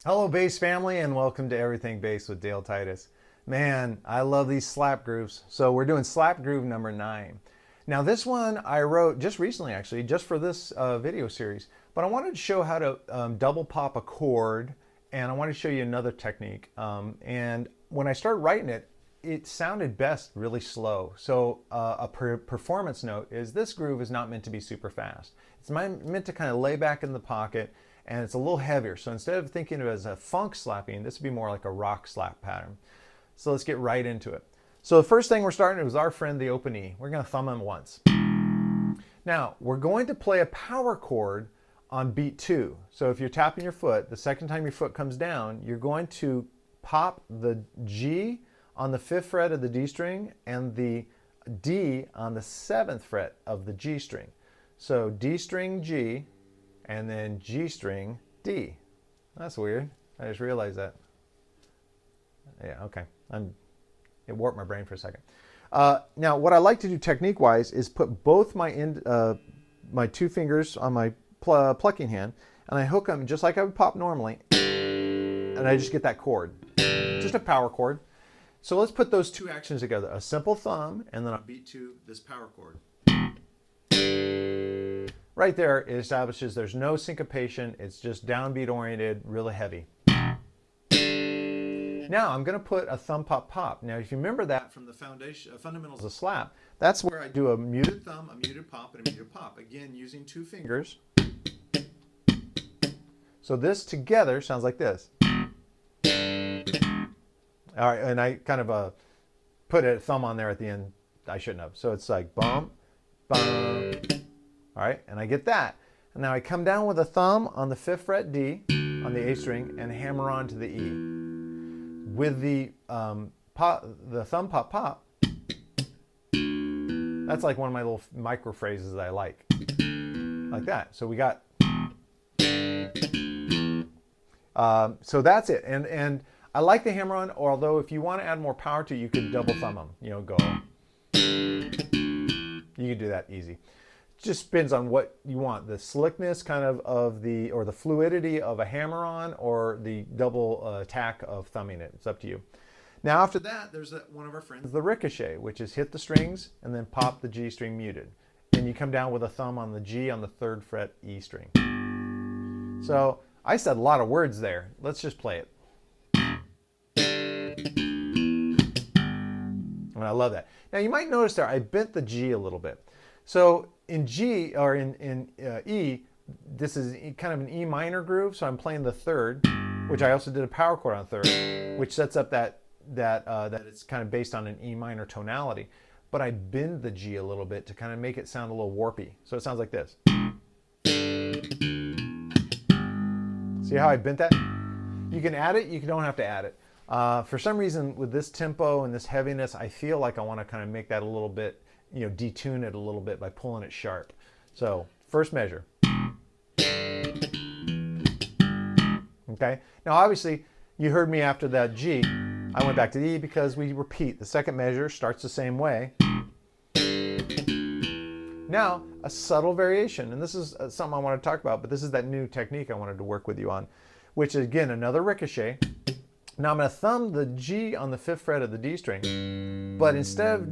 Hello, bass family, and welcome to Everything Bass with Dale Titus. Man, I love these slap grooves. So we're doing slap groove number 9. Now this one I wrote just recently, actually, just for this video series. But I wanted to show how to double pop a chord, and I wanted to show you another technique. And when I started writing it, it sounded best really slow. So a performance note is this groove is not meant to be super fast. It's meant to kind of lay back in the pocket, and it's a little heavier. So instead of thinking of it as a funk slapping, this would be more like a rock slap pattern. So let's get right into it. So the first thing we're starting with is our friend, the open E. We're going to thumb him once. Now, we're going to play a power chord on beat 2. So if you're tapping your foot, the second time your foot comes down, you're going to pop the G on the 5th fret of the D string and the D on the 7th fret of the G string. So D string G, and then G string D. That's weird. I just realized that. Yeah, okay. It warped my brain for a second. Now, what I like to do technique-wise is put both my 2 fingers on my plucking hand, and I hook them just like I would pop normally, and I just get that chord. Just a power chord. So let's put those 2 actions together. A simple thumb, and then on beat 2, this power chord. Right there, it establishes there's no syncopation. It's just downbeat oriented, really heavy. Now I'm going to put a thumb pop pop. Now if you remember that from the fundamentals of slap, that's where I do a muted thumb, a muted pop, and a muted pop. Again, using 2 fingers. So this together sounds like this. All right, and I kind of put a thumb on there at the end. I shouldn't have. So it's like bum, bum. All right, and I get that. And now I come down with a thumb on the 5th fret D on the A string and hammer on to the E. With the thumb pop pop, that's like one of my little micro phrases that I like that. So we got, so that's it. And I like the hammer on, although if you want to add more power to it, you could double thumb them, go. You could do that easy. Just depends on what you want, the slickness kind of or the fluidity of a hammer on, or the double attack of thumbing it. It's up to you. Now after that, there's one of our friends, the ricochet, which is hit the strings and then pop the G string muted, and you come down with a thumb on the G on the 3rd fret E string. So I said a lot of words there. Let's just play it. And I love that. Now you might notice there I bent the G a little bit. So in G, or in E, this is kind of an E minor groove, so I'm playing the 3rd, which I also did a power chord on 3rd, which sets up that it's kind of based on an E minor tonality. But I bend the G a little bit to kind of make it sound a little warpy. So it sounds like this. See how I bent that? You can add it, you don't have to add it. For some reason, with this tempo and this heaviness, I feel like I want to kind of make that a little bit, detune it a little bit by pulling it sharp. So first measure. Okay. Now obviously you heard me after that G. I went back to E because we repeat. The second measure starts the same way. Now a subtle variation, and this is something I want to talk about, but this is that new technique I wanted to work with you on, which is again another ricochet. Now I'm going to thumb the G on the 5th fret of the D string, but instead of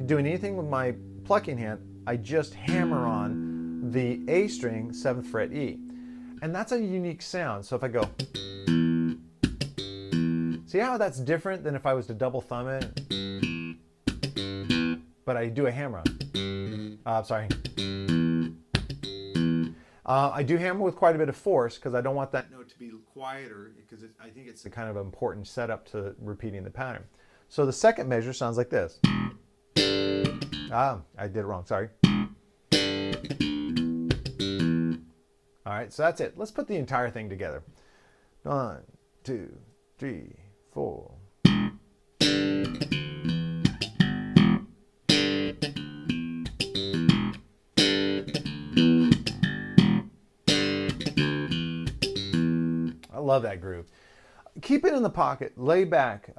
doing anything with my plucking hand, I just hammer on the A string 7th fret E. And that's a unique sound. So if I go, see how that's different than if I was to double thumb it, but I do a hammer on. Sorry. I do hammer with quite a bit of force because I don't want that note to be quieter, because I think it's a kind of important setup to repeating the pattern. So the second measure sounds like this. I did it wrong, sorry. All right, so that's it. Let's put the entire thing together. 1, 2, 3, 4. I love that groove. Keep it in the pocket, lay back.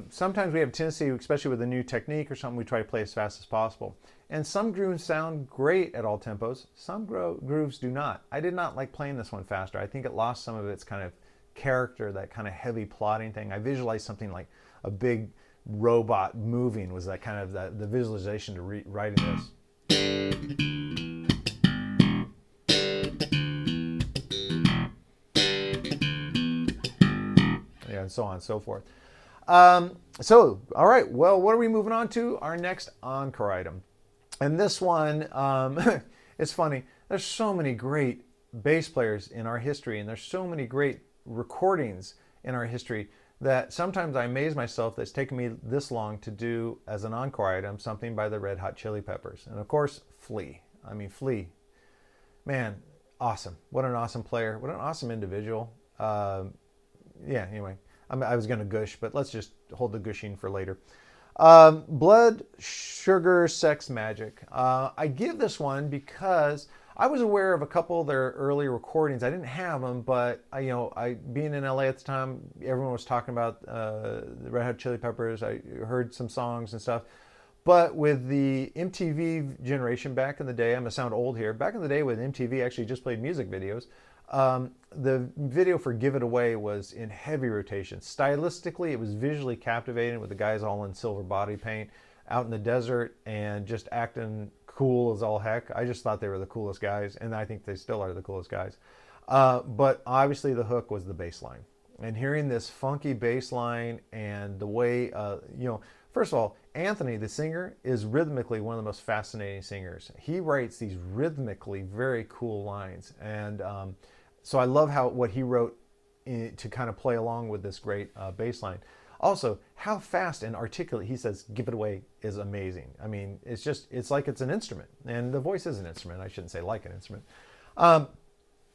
Sometimes we have a tendency, especially with a new technique or something, we try to play as fast as possible. And some grooves sound great at all tempos. Some grooves do not. I did not like playing this one faster. I think it lost some of its kind of character, that kind of heavy plotting thing. I visualized something like a big robot moving was that kind of the visualization to writing this. Yeah, and so on and so forth. So, all right, well, what are we moving on to? Our next encore item. And this one, it's funny. There's so many great bass players in our history, and there's so many great recordings in our history that sometimes I amaze myself that it's taken me this long to do as an encore item something by the Red Hot Chili Peppers. And of course, Flea. I mean, Flea. Man, awesome. What an awesome player. What an awesome individual. Yeah, anyway, I was going to gush, but let's just hold the gushing for later. Blood, Sugar, Sex, Magik. I give this one because I was aware of a couple of their early recordings. I didn't have them, but I being in LA at the time, everyone was talking about the Red Hot Chili Peppers. I heard some songs and stuff. But with the MTV generation back in the day, I'm going to sound old here. Back in the day when MTV actually just played music videos, the video for Give It Away was in heavy rotation. Stylistically, it was visually captivating with the guys all in silver body paint out in the desert and just acting cool as all heck. I just thought they were the coolest guys, and I think they still are the coolest guys. But obviously the hook was the bass line. And hearing this funky bass line and the way, first of all, Anthony, the singer, is rhythmically one of the most fascinating singers. He writes these rhythmically very cool lines. And so I love what he wrote to kind of play along with this great bass line. Also, how fast and articulate he says "Give It Away" is amazing. I mean, it's like it's an instrument, and the voice is an instrument. I shouldn't say like an instrument.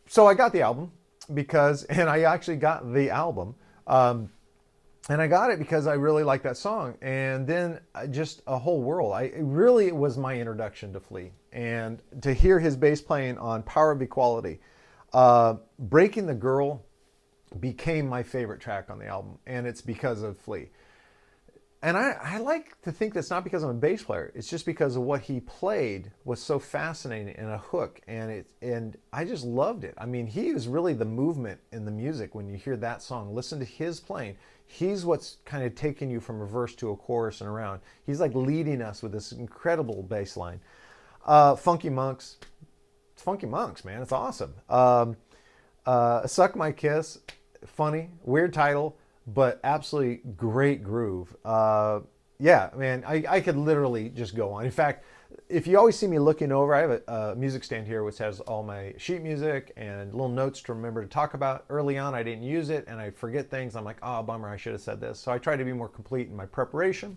So I got the album and I actually got the album, and I got it because I really like that song. And then just a whole world. It was my introduction to Flea, and to hear his bass playing on "Power of Equality," "Breaking the Girl" became my favorite track on the album, and it's because of Flea. And I like to think that's not because I'm a bass player. It's just because of what he played was so fascinating and a hook, and I just loved it. I mean, he is really the movement in the music when you hear that song. Listen to his playing. He's what's kind of taking you from a verse to a chorus and around. He's like leading us with this incredible bass line. Funky Monks. It's Funky Monks, man. It's awesome. Suck My Kiss. Funny, weird title, but absolutely great groove. Yeah, man, I could literally just go on. In fact, if you always see me looking over, I have a music stand here which has all my sheet music and little notes to remember to talk about. Early on, I didn't use it, and I forget things. I'm like, oh, bummer, I should have said this. So I try to be more complete in my preparation.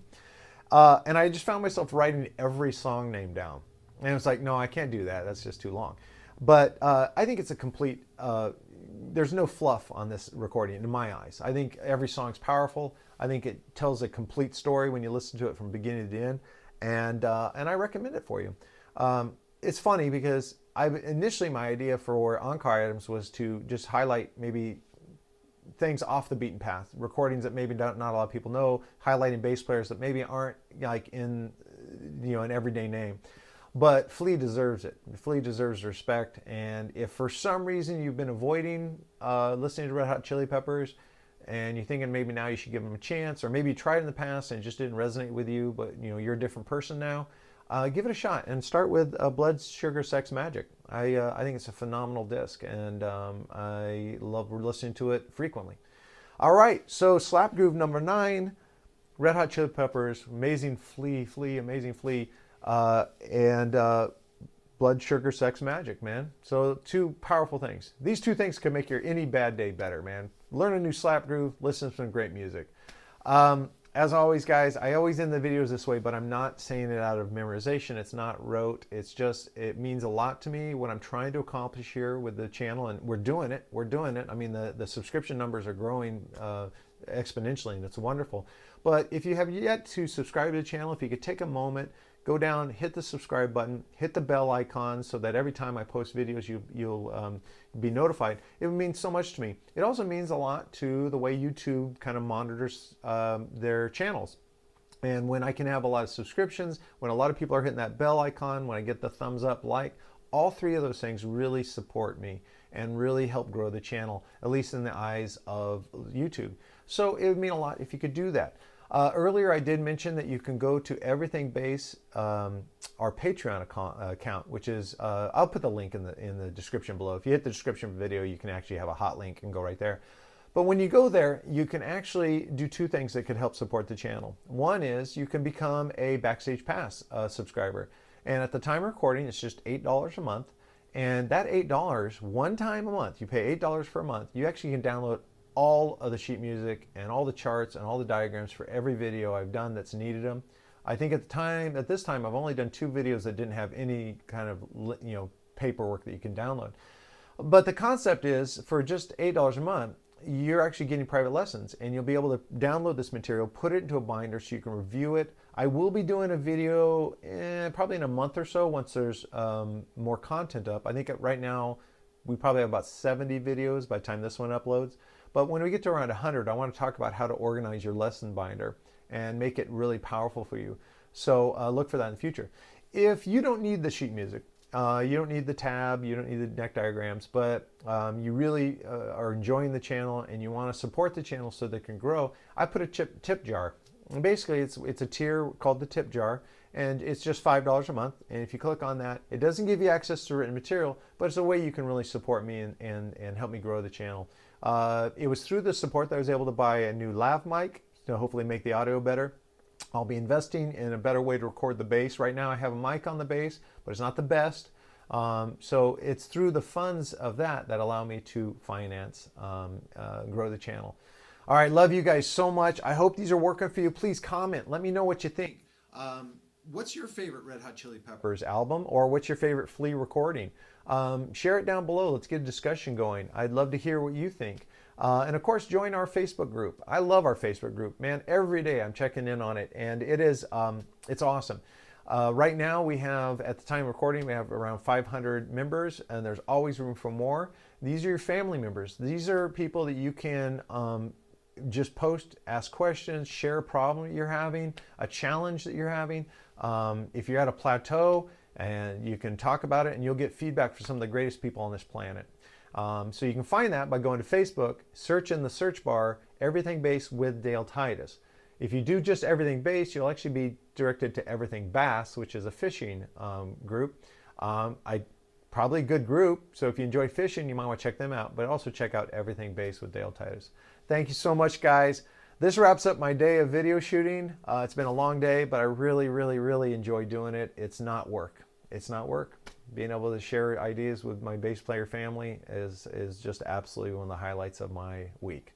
And I just found myself writing every song name down. And it's like, no, I can't do that. That's just too long. But I think it's a complete... there's no fluff on this recording in my eyes. I think every song's powerful. I think it tells a complete story when you listen to it from beginning to end, and I recommend it for you. It's funny because initially my idea for encore items was to just highlight maybe things off the beaten path, recordings that maybe not a lot of people know, highlighting bass players that maybe aren't like in an everyday name. But Flea deserves it. Flea deserves respect. And if for some reason you've been avoiding listening to Red Hot Chili Peppers and you're thinking maybe now you should give them a chance, or maybe you tried in the past and it just didn't resonate with you, but you're a different person now, give it a shot and start with Blood, Sugar, Sex, Magik. I think it's a phenomenal disc, and I love listening to it frequently. All right, so Slap Groove number 9, Red Hot Chili Peppers, amazing Flea, amazing Flea. And Blood, Sugar, Sex, Magik, man. So 2 powerful things. These 2 things can make your any bad day better, man. Learn a new slap groove, listen to some great music. As always, guys, I always end the videos this way, but I'm not saying it out of memorization. It's not rote. It's just, it means a lot to me what I'm trying to accomplish here with the channel, and we're doing it. I mean, the subscription numbers are growing exponentially, and it's wonderful. But if you have yet to subscribe to the channel, if you could take a moment, go down, hit the subscribe button, hit the bell icon so that every time I post videos, you'll be notified. It would mean so much to me. It also means a lot to the way YouTube kind of monitors their channels. And when I can have a lot of subscriptions, when a lot of people are hitting that bell icon, when I get the thumbs up, like, All three of those things really support me and really help grow the channel, at least in the eyes of YouTube. So it would mean a lot if you could do that. Earlier I did mention that you can go to Everything Bass, our Patreon account, which is, I'll put the link in the description below. If you hit the description of the video, you can actually have a hot link and go right there. But when you go there, you can actually do two things that could help support the channel. One is you can become a Backstage Pass subscriber. And at the time of recording, it's just $8 a month. And that $8, one time a month, you pay $8 for a month, you actually can download all of the sheet music and all the charts and all the diagrams for every video I've done that's needed them. I think at this time, I've only done 2 videos that didn't have any kind of, paperwork that you can download. But the concept is, for just $8 a month, you're actually getting private lessons, and you'll be able to download this material, put it into a binder so you can review it. I will be doing a video probably in a month or so once there's more content up. I think right now we probably have about 70 videos by the time this one uploads. But when we get to around 100, I want to talk about how to organize your lesson binder and make it really powerful for you. So look for that in the future. If you don't need the sheet music, you don't need the tab, you don't need the neck diagrams, but you really are enjoying the channel and you want to support the channel so that it can grow, I put a tip jar. And basically, it's a tier called the tip jar, and it's just $5 a month. And if you click on that, it doesn't give you access to written material, but it's a way you can really support me and help me grow the channel. It was through the support that I was able to buy a new lav mic to hopefully make the audio better. I'll be investing in a better way to record the bass. Right now I have a mic on the bass, but it's not the best. So it's through the funds of that allow me to finance, grow the channel. All right, love you guys so much. I hope these are working for you. Please comment. Let me know what you think. What's your favorite Red Hot Chili Peppers album, or what's your favorite Flea recording? Share it down below. Let's get a discussion going. I'd love to hear what you think. And of course, join our Facebook group. I love our Facebook group, man. Every day I'm checking in on it, and it is it's awesome. Right now we have, at the time of recording, we have around 500 members, and there's always room for more. These are your family members. These are people that you can just post, ask questions, share a problem that you're having, a challenge that you're having. If you're at a plateau, and you can talk about it, and you'll get feedback from some of the greatest people on this planet. So you can find that by going to Facebook, search in the search bar, Everything Bass with Dale Titus. If you do just Everything Bass, you'll actually be directed to Everything Bass, which is a fishing group. Probably a good group, so if you enjoy fishing, you might want to check them out, but also check out Everything Bass with Dale Titus. Thank you so much, guys. This wraps up my day of video shooting. It's been a long day, but I really, really, really enjoy doing it. It's not work. It's not work. Being able to share ideas with my bass player family is just absolutely one of the highlights of my week.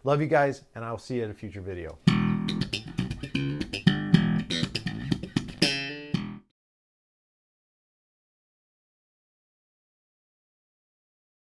Love you guys, and I'll see you in a future video.